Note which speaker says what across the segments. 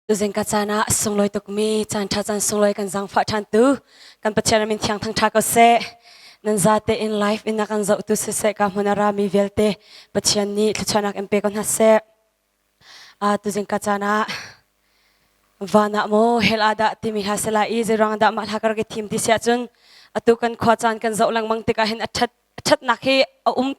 Speaker 1: tu zeng ka chana songloi tuk mi chan tha chan songloi kan jang pha than tu kan pachana min thiang thang tha ko se nan zate in life in kan zo tu se ka monara mi velte pachian ni thchanak empe kon ha se a tu zeng ka chana vana mo helada timi hasela i zirang da mal hakar ke thim ti sia chun atu kan khwa chan kan zo lang mang te ka hin athat nakhi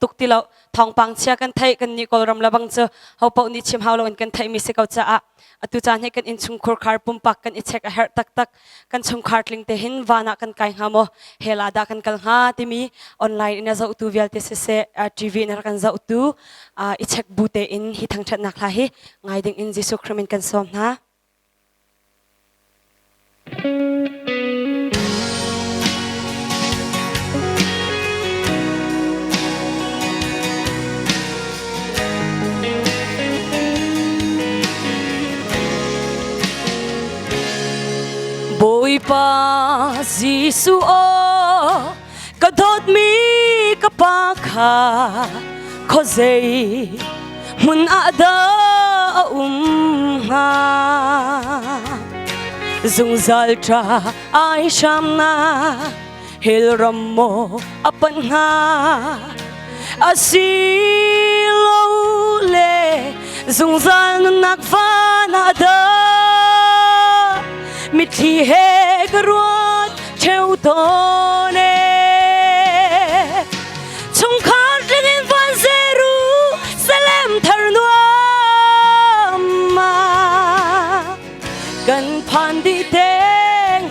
Speaker 1: tuk ti lo thong pang chia kan thai kan ni kol ram labang chu ho pau ni chim haw lo kan thai mi se kau cha a atu chan he kan in chung khur khar pum pak kan i chek a her tak tak kan chung khar tling te hin wana kan kai ngamo helada kan kal nga ti mi online ina zo tu vial te se tv na kan zo tu i chek bute in hi thang that nak la hi ngai ding in jisu khramin kan som na Bôi pa Giêsu o kadot mi kapakha khuazei mun ada ha zung zal tra ai sham na hil rammo apan ha asilo le zung zal nak vana da mi thi he garot cheu to ne chung khat lin van zeru salem thar ma kan phan di te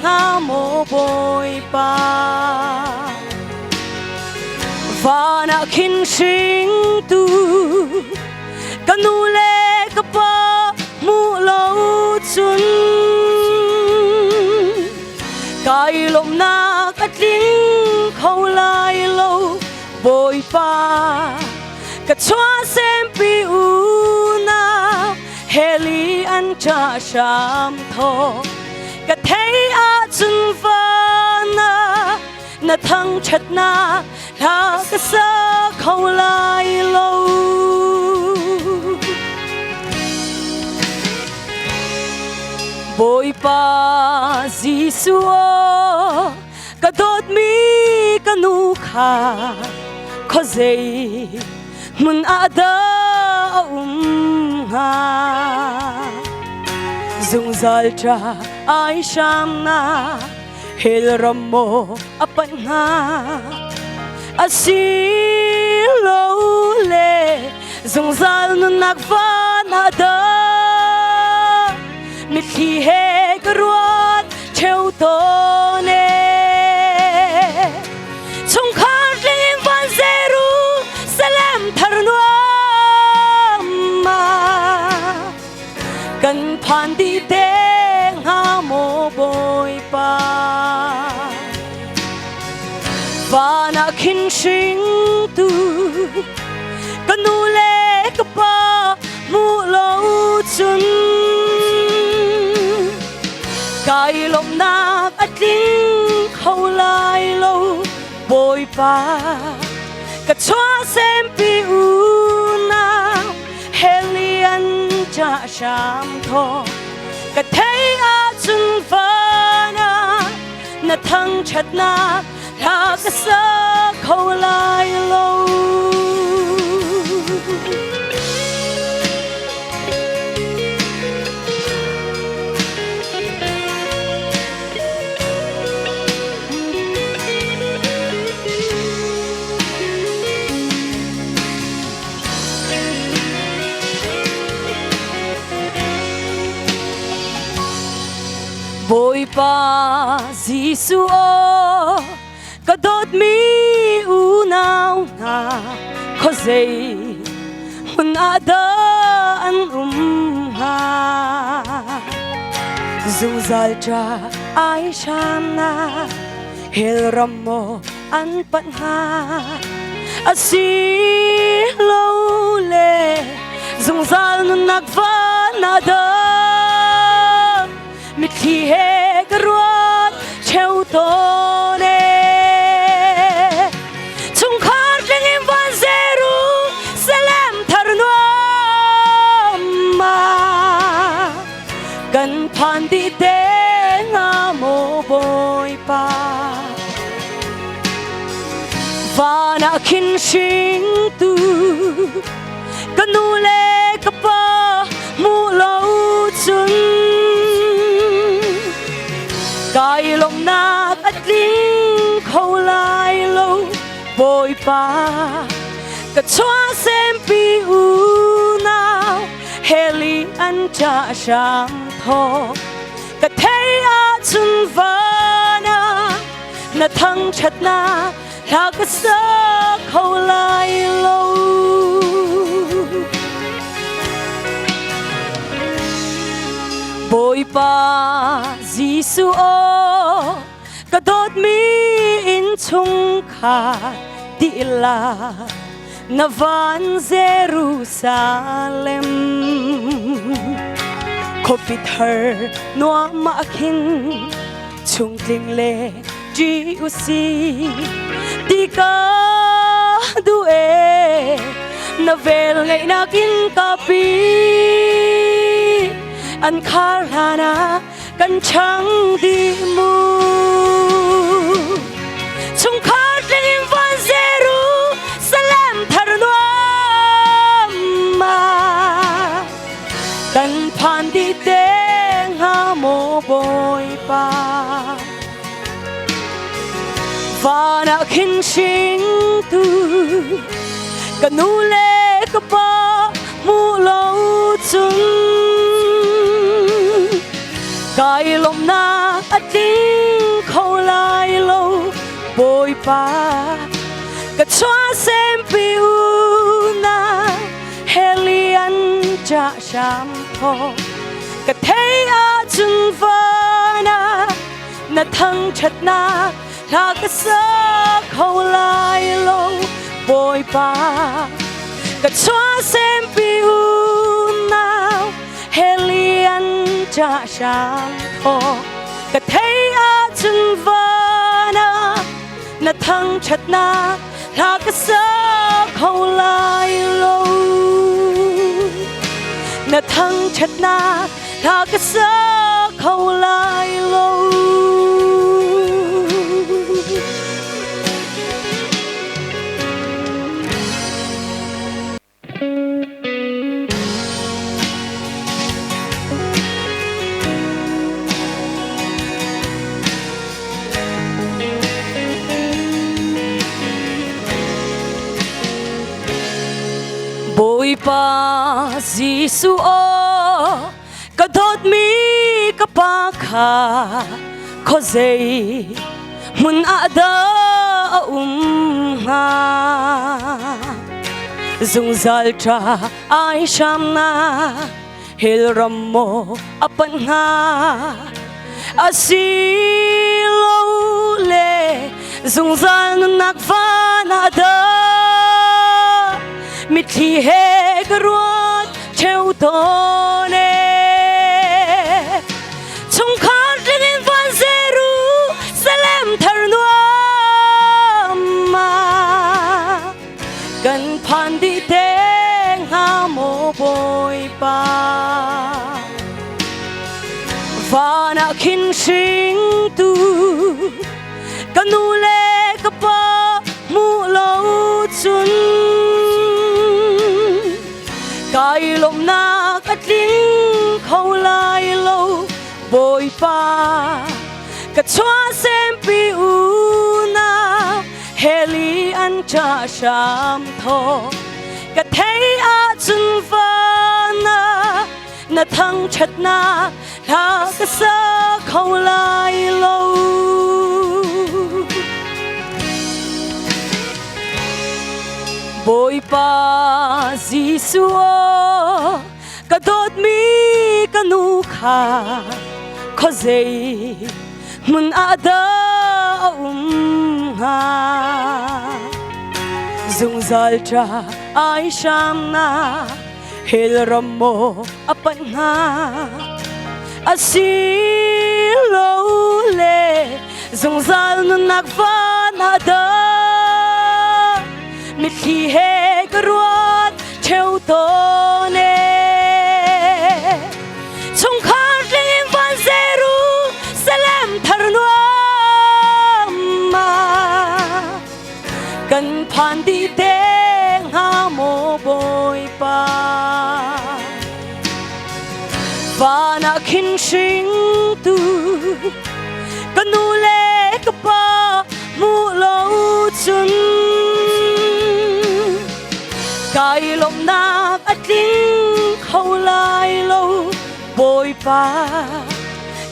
Speaker 1: nga mo boy pa vana khin sing tu kanu le ka pa mu lo chun kai lom na kat ling khâu lai lo bôi pa ka chua sem pi u na heli an cha sham tho ka thei a chun va na thang chat na la ka sa khâu lai lo bôi pa Giêsu kadot mi kanu kha khuazei mun ada ha zung zal tra ai sham na hil rammo apan ha asilo le zung zal nak vana da mi thi he garot cheu to ne chung khat ling van zeru salem thar ma kan phan di te nga mo boy pa vana khin sing tu kanu le ka pa mu lo chun kai lom na at ling khâu lai lo bôi pa ka chua sem pi u na helian cha sham tho ka thei a chung va na thang chat na la ka sa khâu lai lo bôi pa Giêsu o kadot mi u nau na khuazei mun ada an ha zung zal tra ai sham na hil rammo an pan ha asilo le zung zal nak vana da mi thi he garot cheu to ne chung khat ling van zeru salem thar ma kan và na kinh sinh tu canu lệ capa mu lâu chun cài lồng na ắt linh khâu lai lâu bồi pa cả choa xem pi u nào heli an cha sang tho cả thấy a chun vana na thăng chặt na là cái sắc khâu lai lâu bồi pa Giêsu ô cả đốt mi in chung khát đi là na van Jerusalem có bị thở noa ma kinh chung tình lệ Giêsu đi ca du e na vel ngày na kin ka pi an khar hana kan chang đi mu chung khát lên van Jerusalem thar noa ma kan phan đi teng ha mo boy pa và na kinh sinh tu canu lệ capa mu lâu chun cài lồng na ắt linh khâu lai lâu bồi pa cả choa xem piu na helian cha sam tho cả thấy a chun vana na thăng chặt na là cái sắc khâu lai lâu bồi pa cả choa xem piu nào helian cha sang tho cả thấy a chun vana na thăng chặt na là cái sắc khâu lai lâu na thăng chặt na là cái sắc khâu lai lâu bồi pa Giêsu ô cả đốt mi cả pa kha khuazei mun ada ha dùng zal tra ai sham na hil rammo apan ha asilo le dùng zal nak van ada mit thi he garot theo tone chung khát lên van Jerusalem thar noa ma gần phan đi teng ha mo bồi pa và na kinh sinh tu canu lệ capa mu lâu chun cài lồng na ắt linh khâu lai lâu bồi pa cả choa xem piu na heli an cha sam tho cả thấy a chun vana na thăng chặt na là cái sắc khâu lai lâu bồi pa Giêsu cả đốt mi canu kha khuazei mun ada ha dùng zal tra ai sham na hil rammo apan ha asilo le dùng zal nak van ada mit khi he garot theo tone chung khát lên van Jerusalem thar noa ma cần phan đi đen ha mô bồi pa và na kinh sinh tu cần nu lệ cái pa mu lâu chun cái lồng nạc ắt linh khâu lai lâu bồi pa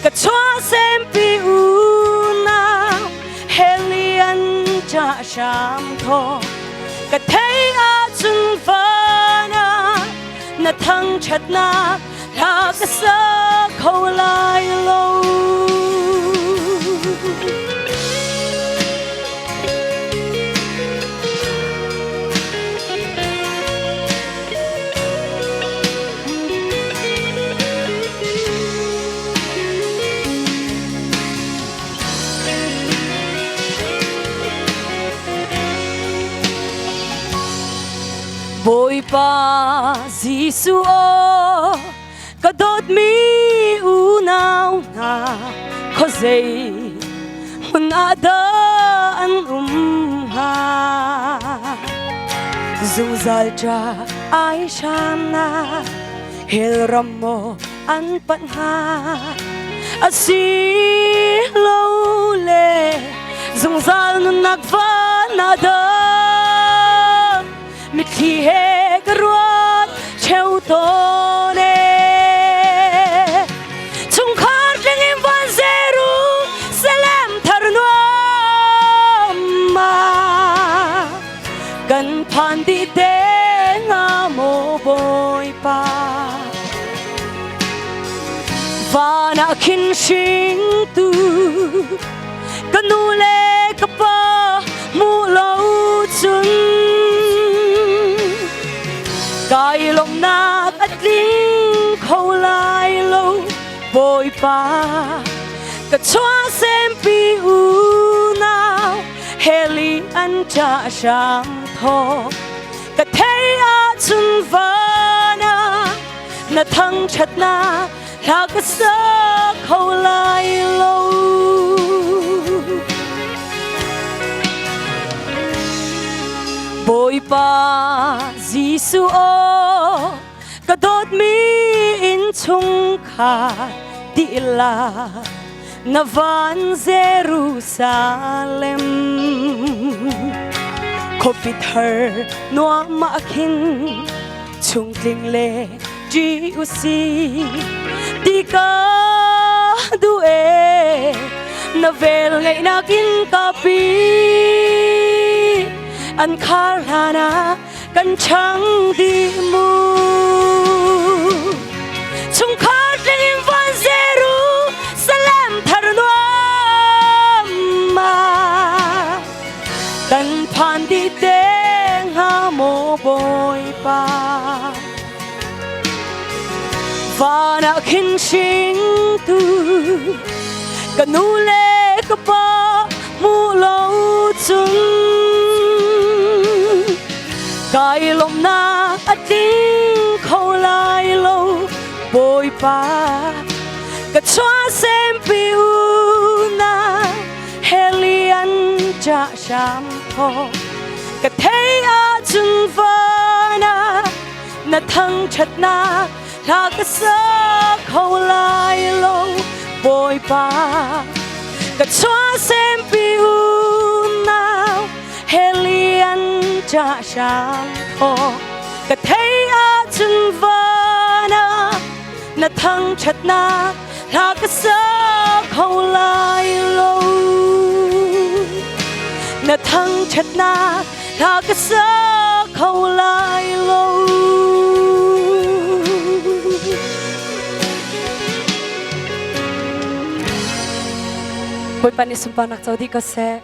Speaker 1: cái choa xem pi u na helian cha sham tho cái thấy a chun pha na thăng chặt na là cái sa khâu lai lâu bồi pa Giêsu o cả đốt mi u nào na khuazei hun ada an ha dù zal cha ai sham na hel ramo an pan ha asi lâu le dùng zal nun nak va na da mi thi he garot cheu to ne chung khar leng em van zeru salam thar no ma kan phan di te nga mo boy pa và na khin sing tu kan nu le ka pa mu lâu chun cái lòng nạc ắt linh khâu lai lâu bồi pa cả choa xem pi u nào heli an cha sham tho cả thấy a chun va na thăng chặt na là cái sa khâu lai lâu bồi pa Giêsu o cả đốt mi in chung kha đi la na van Jerusalem kopit her noa ma khin chung kling le ji usi đi ca du e na vel ngày na kin ka pi an khar hana kan chang di mu chung khar leng van zeru salam thar no ma kan phan di teng ha mo boy pa và na khin sing tu kan nu le ka pa mu lâu chung cái lòng na ắt linh khâu lai lâu bồi pa cả choa xem pi u na helian cha sham tho cả thấy a chun va na thăng chặt na là cái sa khâu lai lâu bồi pa cả choa xem pi u nào helian cha sham tho cả thấy a chun va na thăng chặt na là cái sa khâu lai lâu na thăng chặt na là cái sa khâu lai lâu bồi pa ni sumpa nak chau di ka se